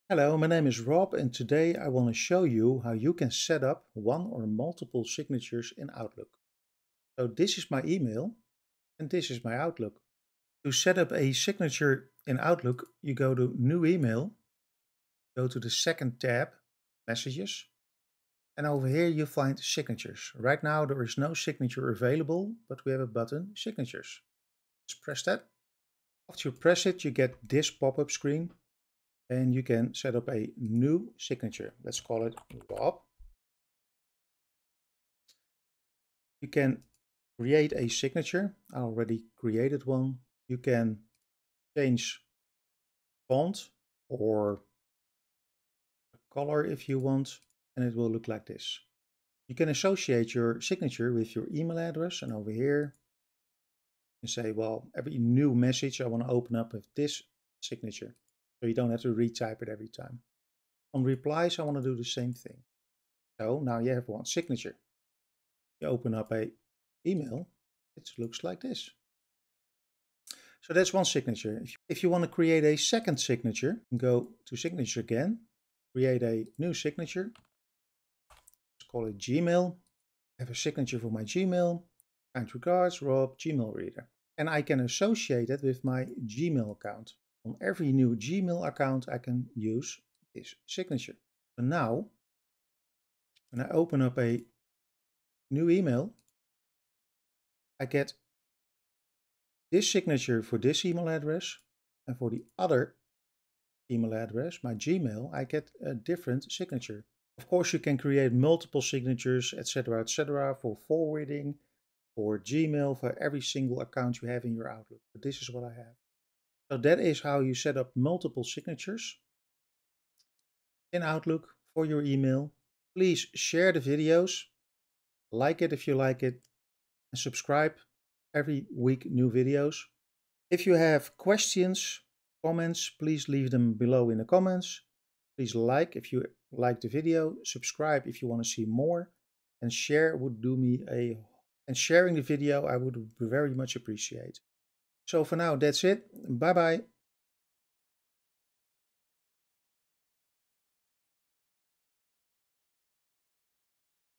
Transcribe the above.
Hello, my name is Rob, and today I want to show you how you can set up one or multiple signatures in Outlook. So this is my email and this is my Outlook. To set up a signature in Outlook, you go to New Email, go to the second tab, Messages, and over here you find Signatures. Right now there is no signature available, but we have a button, Signatures. Just press that. After you press it, you get this pop-up screen and you can set up a new signature. Let's call it Rob. You can create a signature. I already created one. You can change font or color if you want, and it will look like this. You can associate your signature with your email address, and over here you say, well, every new message I want to open up with this signature. So you don't have to retype it every time. On replies, I want to do the same thing. So now you have one signature. You open up a email, it looks like this. So that's one signature. If you want to create a second signature, go to signature again, create a new signature. Let's call it Gmail. I have a signature for my Gmail. Kind regards, Rob, Gmail reader. And I can associate it with my Gmail account. On every new Gmail account, I can use this signature. So now, when I open up a new email, I get this signature for this email address, and for the other email address, my Gmail, I get a different signature. Of course, you can create multiple signatures, etc., for forwarding, for Gmail, for every single account you have in your Outlook. But this is what I have. So that is how you set up multiple signatures in Outlook for your email. Please share the videos, like it if you like it, and subscribe. Every week new videos. If you have questions, comments, please leave them below in the comments. Please like if you like the video, subscribe if you want to see more, and share would do me a and sharing the video I would very much appreciate. So for now that's it. Bye bye.